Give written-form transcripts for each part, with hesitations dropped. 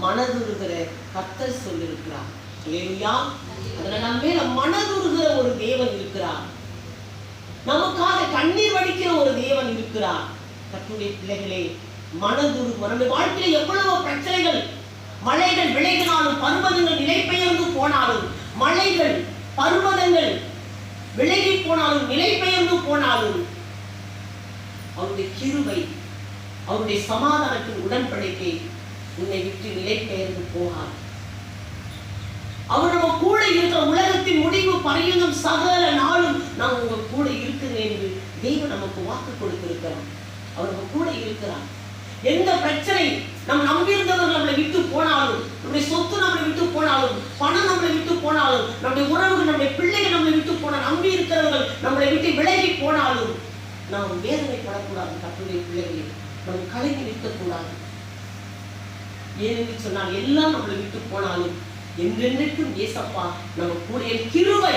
மனதுருகிற கர்த்தர் சொல்லியிருக்கிறார். அல்லேலூயா. அதுல நம்ம மேல மனதுருகிற ஒரு தேவன் இருக்கிறார். நமக்காக கண்ணீர் வடிக்கிற ஒரு தேவன் இருக்கிறார். கர்த்தருடைய பிள்ளைகளே, நம்முடைய வாழ்க்கையில எவ்வளவு பிரச்சனைகள், மலைகள் விலகினாலும், பர்வதங்கள் நிலை பெயர்ந்து போனாலும், மலைகள் பர்வதங்கள் விலகி போனாலும், நிலை பெயர்ந்து போனாலும், அவருடைய கிருபை, அவருடைய சமாதானத்தின் உடன்படிக்கை உன்னை விட்டு நிலை பெயர்ந்து போகாது. அவர் நம்ம கூட இருக்கிற உலகத்தின் முடிவு பரியந்தம் சகல நாளும் நான் உங்க கூட இருக்கிறேன் என்று தெய்வம் நமக்கு வாக்கு கொடுத்திருக்கிறார். அவர் நம்ம கூட இருக்கிறார். எந்த பிரச்சனை நம்ம நம்பியிருந்தவர்கள் நம்மளை விட்டு போனாலும், நம்முடைய சொத்து நம்மளை விட்டு போனாலும், பணம் நம்மளை விட்டு போனாலும், நம்முடைய உறவுகள், நம்முடைய பிள்ளைகள் நம்மளை விட்டு போன, நம்பி இருக்கிறவர்கள் நம்மளை விட்டு விலகி போனாலும் நாம் வேதனைப்படக்கூடாது. கர்த்தருடைய பிள்ளைகளை நாம் கலங்கி நிற்கக்கூடாது. ஏனென்று சொன்னால் எல்லாம் நம்மளை விட்டு போனாலும் என்றென்றைக்கும் ஏசப்பா நம்ம கூட. கிருபை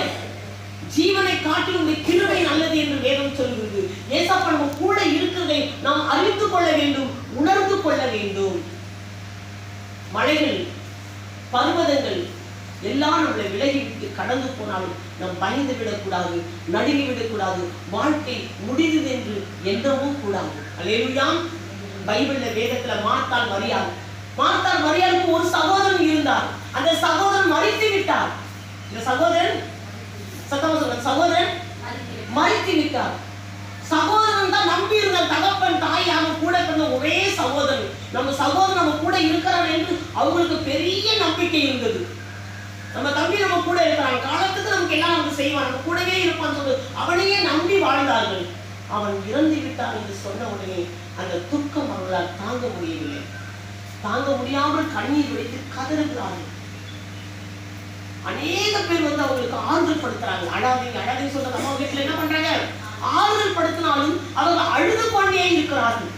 ஜீவனை காட்டிலும் கிருபை நல்லது என்று வேதம் சொல்கிறது. ஏசப்பா நம்ம கூட இருக்கிறதை நாம் அறிந்து கொள்ள வேண்டும், உணர்ந்து கொள்ள வேண்டும். மலைகள் பர்வதங்கள் எல்லாம் நம்மளை விலகிவிட்டு கடந்து போனாலும் நாம் பயந்து விடக்கூடாது, நடுங்கி விடக்கூடாது. வாழ்க்கை முடிந்தது என்று எண்ணவும் கூடாது. அல்லேலூயா. பைபிள்ல வேதத்துல மார்த்தாள் மரியாளுக்கு ஒரு சகோதரன் இருந்தார். அந்த சகோதரன் மரித்து விட்டார். இந்த சகோதரன் மரித்து விட்டார். சகோதரன் தான் நம்பி இருந்த தகப்பன் தாய் அவன் கூட பிறந்த ஒரே சகோதரன். நம்ம சகோதரன் நம்ம கூட இருக்கிறான் என்று அவங்களுக்கு பெரிய நம்பிக்கை இருந்தது. நம்ம தம்பி நம்ம கூட இருக்கிறான், காலத்துக்கு நமக்கு எல்லாம் நமக்கு செய்வான், நம்ம கூடவே இருப்பான்னு சொல்லி அவனையே நம்பி வாழ்ந்தார்கள். அவன் இறந்து விட்டான் என்று சொன்ன உடனே அந்த துக்கம் அவர்களால் தாங்க முடியவில்லை. தாங்க முடியாமல் கண்ணீர் வடித்து கதறுகிறார்கள். அநேக பேர் அவங்களுக்கு ஆறுதல் படுத்துறாங்க. அழாதீங்க சொல்ற நம்ம வீட்டுல என்ன பண்றாங்க? ஆறுதல் படுத்தினாலும் அவர்கள் அழுது கொண்டே இருக்கிறார்கள்.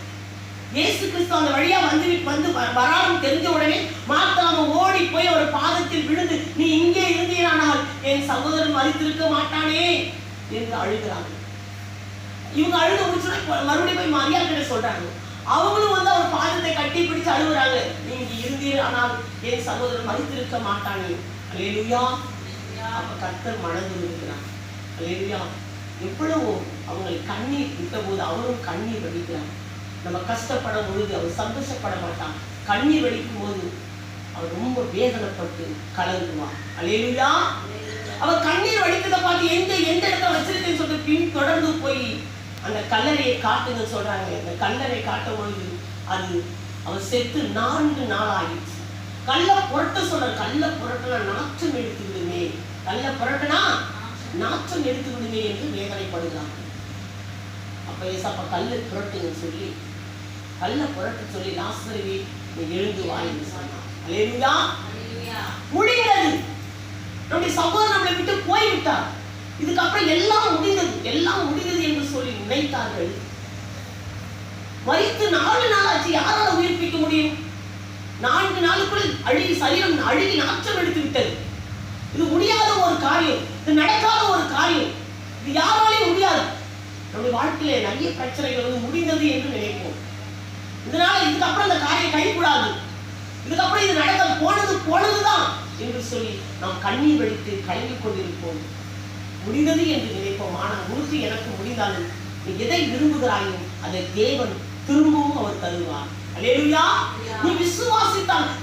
இயேசு கிறிஸ்து அந்த வழியா வந்து வராமல் தெரிஞ்ச உடனே மார்த்தாள் ஓடி போய் அவர் பாதத்தில் விழுந்து, நீ இங்கே இருந்தீரானால் என் சகோதரன் மரித்திருக்க மாட்டானே என்று அழுகிறார்கள். இவங்க அழுத முடிச்சுன்னா மறுபடியும் போய் மரியாள் கிட்ட சொல்றாங்க. அவங்களும் அவர் பாதத்தை கட்டி பிடிச்சு அழுகுறாங்க, நீங்க இருந்தீர் ஆனால் என் சகோதரன் மரித்திருக்க மாட்டானே. அல்லேலூயா. அப்ப கர்த்தர் மனது இருக்கிறார். அல்லேலூயா. எவ்வளவோ அவங்களை கண்ணீர் விட்ட போது அவரும் கண்ணீர் வடிக்கிறார். நம்ம கஷ்டப்படும் பொழுது அவர் சந்தோஷப்பட மாட்டான். கண்ணீர் வடிக்கும் போது அவர் ரொம்ப வேதனைப்பட்டு கலங்குவார். அல்லேலூயா. அவர் கண்ணீர் வடிக்கிறத பார்த்து எந்த இடத்துல வச்சிருக்கேன்னு சொல்லிட்டு பின் தொடர்ந்து போய் அந்த கல்லறையை காட்டுங்க சொல்றாங்க. அந்த கல்லறை காட்டும் பொழுது அது அவர் செத்து 4 நாள் ஆகிடுச்சு. கல்ல புரட்ட சொல்ற, கல்ல புரட்டினா நாற்றம் எடுத்து விடுமே, கல்ல புரட்டினா நாற்றம் எடுத்து விடுமே என்று வேதனைப்படுகிறாங்க. அப்ப ஏசப்பா கல்லை புரட்டுங்க சொல்லி, கல்ல புரட்ட சொல்லி லாசருவே நீ எழுந்து வா என்று சொன்னார். அல்லேலூயா. முடிந்தது. நம்முடைய சகோதரன் நம்மளை விட்டு போய்விட்டார். இதுக்கப்புறம் எல்லாம் முடிந்தது என்று சொல்லி நினைத்தார்கள். மரித்து 4 நாள் ஆச்சு. யாரால உயிர்ப்பிக்க முடியும்? 4 நாளுக்குள் சரீரம் அழுகி நாற்றம் எடுத்து விட்டது. இது முடியாத ஒரு காரியம், இது நடக்காத ஒரு காரியம், இது யாராலையும் முடியாது. நம்முடைய வாழ்க்கையில நிறைய பிரச்சனைகள் முடிந்தது என்று நினைப்போம். இதனால இதுக்கப்புறம் இந்த காரியம் கைகூடாது, இதுக்கப்புறம் இது நடக்க போனதுதான் என்று சொல்லி நாம் கண்ணீர் வடித்து கலங்கிக் கொண்டிருப்போம். முடிந்தது என்று நினைப்போம். ஆனால் உனக்கு எனக்கு முடிந்தாலும் நீ எதை விரும்புகிறாயோ அதை தேவன் திரும்பவும் அவர் தருவார். அல்லேலூயா. நீ விசுவாசித்தால்